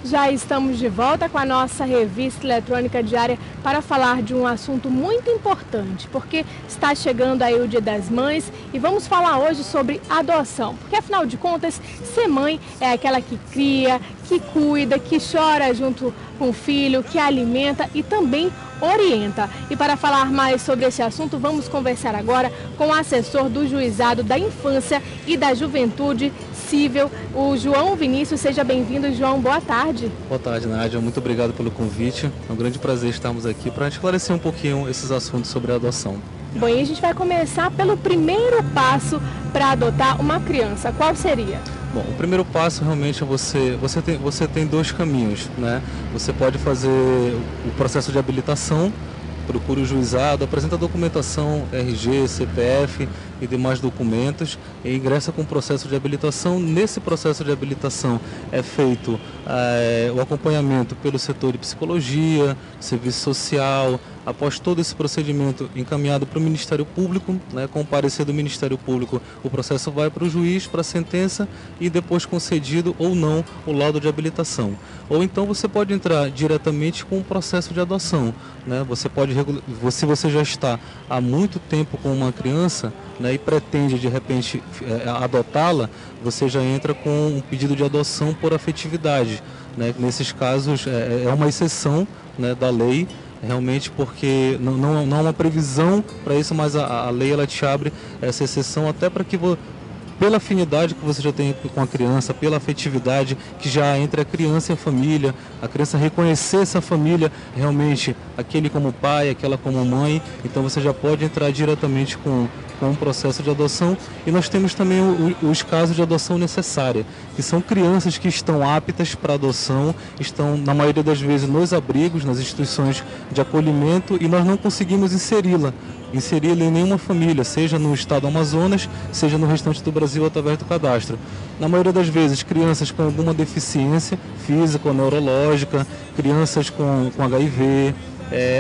Já estamos de volta com a nossa revista eletrônica diária para falar de um assunto muito importante, porque está chegando aí o Dia das Mães e vamos falar hoje sobre adoção, porque afinal de contas, ser mãe é aquela que cria, que cuida, que chora junto com o filho, que alimenta e também orienta. E para falar mais sobre esse assunto, vamos conversar agora com o assessor do Juizado da Infância e da Juventude Civil, o João Vinícius. Seja bem-vindo, João. Boa tarde. Boa tarde, Nádia. Muito obrigado pelo convite. É um grande prazer estarmos aqui para esclarecer um pouquinho esses assuntos sobre a adoção. Bom, e a gente vai começar pelo primeiro passo para adotar uma criança. Qual seria? Bom, o primeiro passo realmente é você tem dois caminhos, né? Você pode fazer o processo de habilitação, procura o juizado, apresenta a documentação, RG, CPF e demais documentos e ingressa com o processo de habilitação. Nesse processo de habilitação é feito o acompanhamento pelo setor de psicologia, serviço social. Após todo esse procedimento encaminhado para o Ministério Público, né, com o parecer do Ministério Público, o processo vai para o juiz, para a sentença e depois concedido ou não o laudo de habilitação. Ou então você pode entrar diretamente com o processo de adoção, né? Se você já está há muito tempo com uma criança, né, e pretende de repente adotá-la, você já entra com um pedido de adoção por afetividade, né? Nesses casos é uma exceção, né, da lei, realmente, porque não há uma previsão para isso, mas a lei ela te abre essa exceção até para que pela afinidade que você já tem com a criança, pela afetividade que já há entre a criança e a família, a criança reconhecer essa família realmente, aquele como pai, aquela como mãe, então você já pode entrar diretamente com um processo de adoção. E nós temos também os casos de adoção necessária, que são crianças que estão aptas para adoção, estão na maioria das vezes nos abrigos, nas instituições de acolhimento e nós não conseguimos inseri-la em nenhuma família, seja no estado do Amazonas, seja no restante do Brasil através do cadastro. Na maioria das vezes, crianças com alguma deficiência física ou neurológica, crianças com HIV,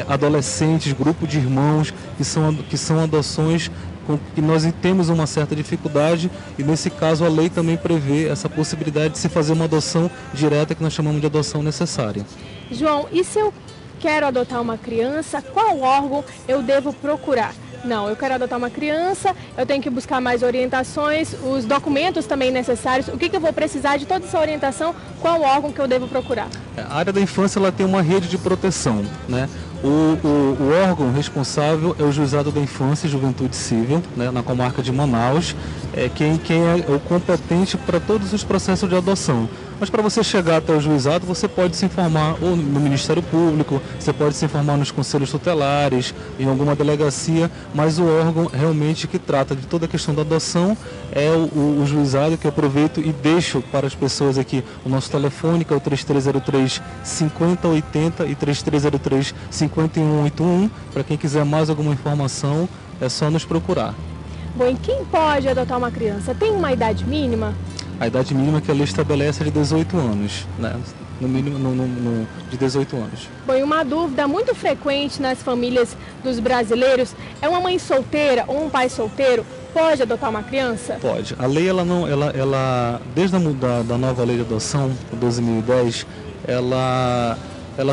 adolescentes, grupo de irmãos, que são adoções com que nós temos uma certa dificuldade e nesse caso a lei também prevê essa possibilidade de se fazer uma adoção direta que nós chamamos de adoção necessária. João, e se eu quero adotar uma criança, qual órgão eu devo procurar? Não, eu quero adotar uma criança, eu tenho que buscar mais orientações, os documentos também necessários, o que eu vou precisar de toda essa orientação, qual órgão que eu devo procurar? A área da infância ela tem uma rede de proteção, né? O órgão responsável é o Juizado da Infância e Juventude Civil, né, na comarca de Manaus, quem é o competente para todos os processos de adoção. Mas para você chegar até o juizado, você pode se informar ou no Ministério Público, você pode se informar nos conselhos tutelares, em alguma delegacia, mas o órgão realmente que trata de toda a questão da adoção é o juizado, que eu aproveito e deixo para as pessoas aqui o nosso telefone, que é o 3303-5080 e 3303-5181, para quem quiser mais alguma informação, é só nos procurar. Bom, e quem pode adotar uma criança? Tem uma idade mínima? A idade mínima que a lei estabelece é de 18 anos, né? No mínimo de 18 anos. Bom, e uma dúvida muito frequente nas famílias dos brasileiros é uma mãe solteira ou um pai solteiro pode adotar uma criança? Pode. A lei desde a nova lei de adoção, 12.010, ela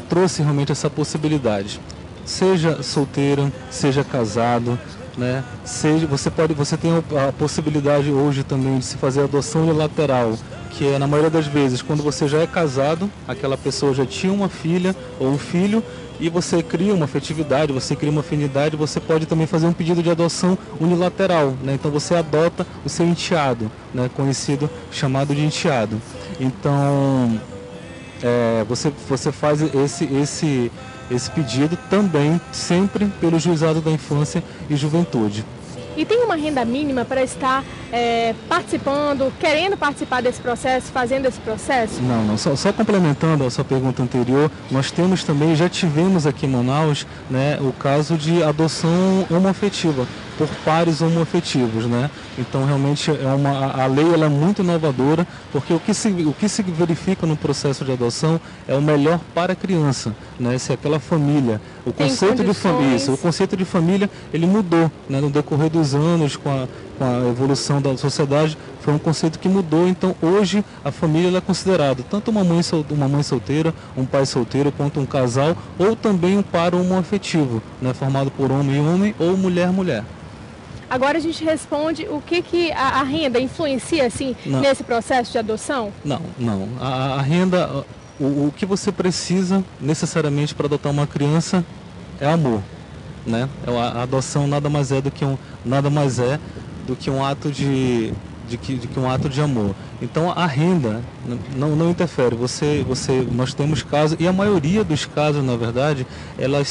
trouxe realmente essa possibilidade. Seja solteiro, seja casado, né? Você tem a possibilidade hoje também de se fazer adoção unilateral, que é na maioria das vezes quando você já é casado, aquela pessoa já tinha uma filha ou um filho e você cria uma afetividade, você cria uma afinidade, você pode também fazer um pedido de adoção unilateral, né? Então você adota o seu enteado, né? Chamado de enteado. Então você faz esse pedido também sempre pelo Juizado da Infância e Juventude. E tem uma renda mínima para estar participando, querendo participar desse processo, fazendo esse processo? Não. Só complementando a sua pergunta anterior, nós já tivemos aqui em Manaus, né, o caso de adoção homoafetiva. por pares homoafetivos, né? Então realmente a lei ela é muito inovadora, porque o que se verifica no processo de adoção é o melhor para a criança, né? Se aquela família, o conceito de família ele mudou, né? No decorrer dos anos com a evolução da sociedade, foi um conceito que mudou. Então hoje a família ela é considerada tanto uma mãe solteira, um pai solteiro, quanto um casal, ou também um par homoafetivo, né? Formado por homem e homem ou mulher. Agora a gente responde o que a renda influencia assim nesse processo de adoção? Não. A renda, o que você precisa necessariamente para adotar uma criança é amor, né? A adoção nada mais é do que um ato de um ato de amor. Então a renda não interfere. Nós temos casos, e a maioria dos casos, na verdade, eles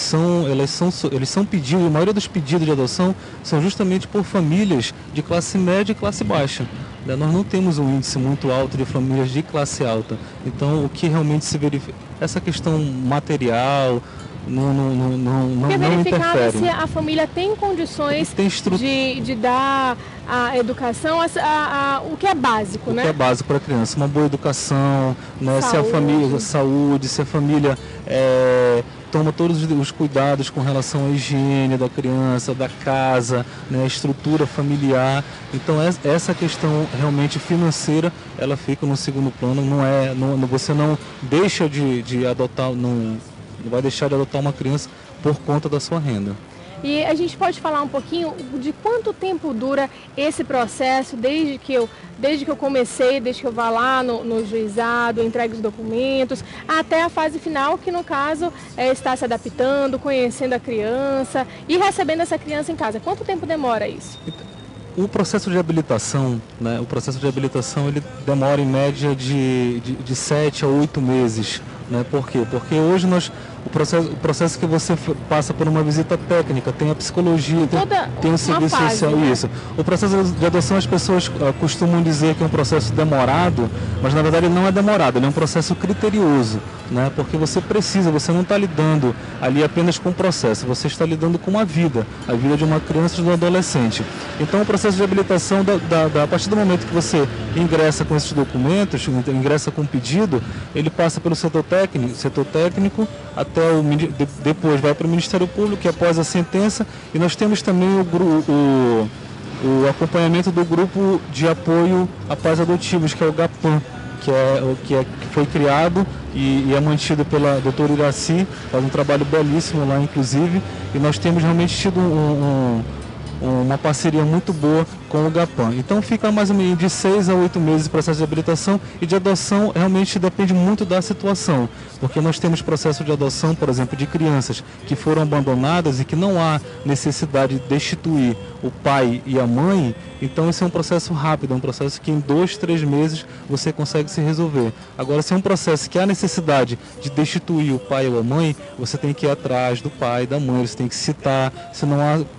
são pedidos, a maioria dos pedidos de adoção são justamente por famílias de classe média e classe baixa. Nós não temos um índice muito alto de famílias de classe alta. Então o que realmente se verifica, essa questão material, não interfere. Se a família tem condições de dar a educação, o que é básico, né? O que é básico para a criança, uma boa educação, né? Se a família, saúde, se a família toma todos os cuidados com relação à higiene da criança, da casa, né? A estrutura familiar. Então essa questão realmente financeira, ela fica no segundo plano. Você não deixa de adotar, não vai deixar de adotar uma criança por conta da sua renda. E a gente pode falar um pouquinho de quanto tempo dura esse processo, desde que eu comecei, desde que eu vá lá no juizado, entregue os documentos, até a fase final, que no caso está se adaptando, conhecendo a criança e recebendo essa criança em casa. Quanto tempo demora isso? O processo de habilitação, né? O processo de habilitação ele demora em média de 7 a 8 meses. Né? Por quê? Porque hoje o processo que você passa por uma visita técnica, tem a psicologia, tem o serviço social, né? Isso. O processo de adoção, as pessoas costumam dizer que é um processo demorado, mas na verdade ele não é demorado, ele é um processo criterioso, né? Porque você não está lidando ali apenas com o processo, você está lidando com a vida de uma criança e de um adolescente. Então o processo de habilitação, a partir do momento que você ingressa com esses documentos, ingressa com o pedido, ele passa pelo setor técnico até depois vai para o Ministério Público, que após a sentença, e nós temos também o acompanhamento do grupo de apoio a pais adotivos, que é o GAPAM, que foi criado e é mantido pela doutora Iraci, faz um trabalho belíssimo lá, inclusive, e nós temos realmente tido uma parceria muito boa com o GAPAM. Então fica mais ou menos de 6 a 8 meses de processo de habilitação, e de adoção realmente depende muito da situação, porque nós temos processo de adoção, por exemplo, de crianças que foram abandonadas e que não há necessidade de destituir o pai e a mãe. Então esse é um processo rápido, é um processo que em 2, 3 meses você consegue se resolver. Agora, se é um processo que há necessidade de destituir o pai ou a mãe, você tem que ir atrás do pai, da mãe, você tem que citar.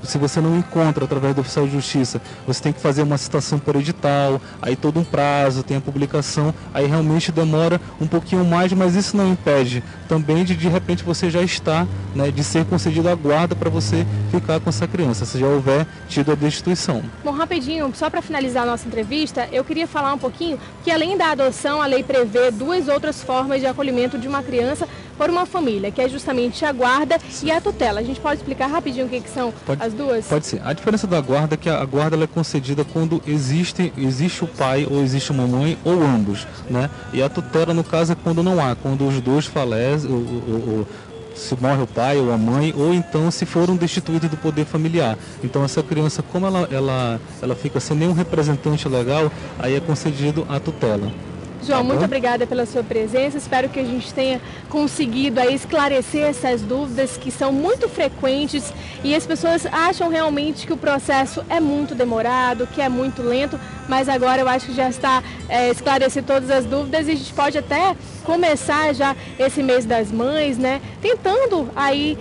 Se você não encontra através do oficial de justiça, você tem que fazer uma citação por edital, aí todo um prazo, tem a publicação, aí realmente demora um pouquinho mais, mas isso não impede também de repente você já está, né, de ser concedido a guarda para você ficar com essa criança, se já houver tido a destituição. Bom, rapidinho, só para finalizar a nossa entrevista, eu queria falar um pouquinho que além da adoção, a lei prevê 2 outras formas de acolhimento de uma criança por uma família, que é justamente a guarda e a tutela. A gente pode explicar rapidinho o que são as duas? Pode ser. A diferença da guarda é que a guarda ela é concedida quando existe o pai ou existe uma mãe ou ambos, né? E a tutela, no caso, é quando não há, quando os dois falecem, se morre o pai ou a mãe, ou então se foram destituídos do poder familiar. Então essa criança, como ela fica sem nenhum representante legal, aí é concedido a tutela. João, muito obrigada pela sua presença. Espero que a gente tenha conseguido aí esclarecer essas dúvidas que são muito frequentes e as pessoas acham realmente que o processo é muito demorado, que é muito lento, mas agora eu acho que já está esclarecido todas as dúvidas e a gente pode até começar já esse mês das mães, né? Tentando aí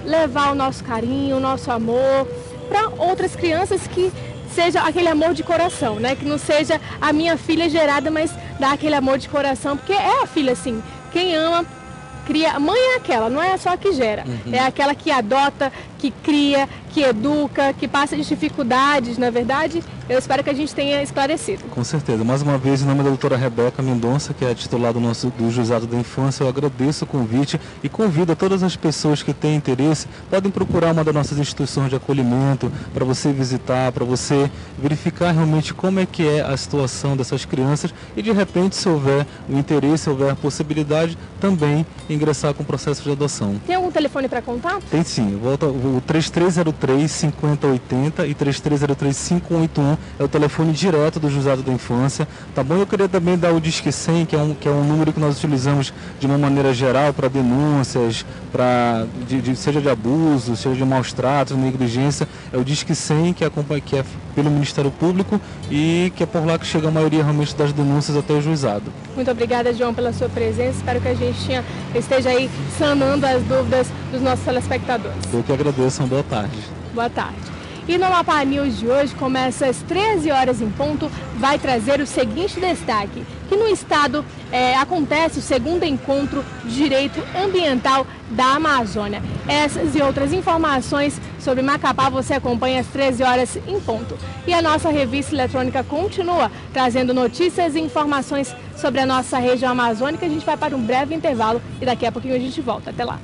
levar o nosso carinho, o nosso amor para outras crianças, que seja aquele amor de coração, né? Que não seja a minha filha gerada, mas dá aquele amor de coração, porque é a filha assim, quem ama, cria. Mãe é aquela, não é só a que gera, é aquela que adota, que cria, que educa, que passa de dificuldades, na verdade, eu espero que a gente tenha esclarecido. Com certeza. Mais uma vez, em nome da doutora Rebeca Mendonça, que é a titular do Juizado da Infância, eu agradeço o convite e convido a todas as pessoas que têm interesse, podem procurar uma das nossas instituições de acolhimento para você visitar, para você verificar realmente como é que é a situação dessas crianças e, de repente, se houver o interesse, se houver a possibilidade, também ingressar com o processo de adoção. Tem algum telefone para contato? Tem sim. Volta o 3303-5080 e 3303-5181 é o telefone direto do Juizado da Infância, tá bom? Eu queria também dar o Disque 100, que é um número que nós utilizamos de uma maneira geral para denúncias, seja de abuso, seja de maus tratos, negligência. É o Disque 100, que é pelo Ministério Público e que é por lá que chega a maioria realmente das denúncias até o juizado. Muito obrigada, João, pela sua presença. Espero que a gente esteja aí sanando as dúvidas dos nossos telespectadores. Eu que agradeço. Boa tarde. Boa tarde. E no Amapá News de hoje, começa às 13 horas em ponto, vai trazer o seguinte destaque, que no estado acontece o segundo encontro de direito ambiental da Amazônia. Essas e outras informações sobre Macapá você acompanha às 13 horas em ponto. E a nossa revista eletrônica continua trazendo notícias e informações sobre a nossa região amazônica. A gente vai para um breve intervalo e daqui a pouquinho a gente volta. Até lá.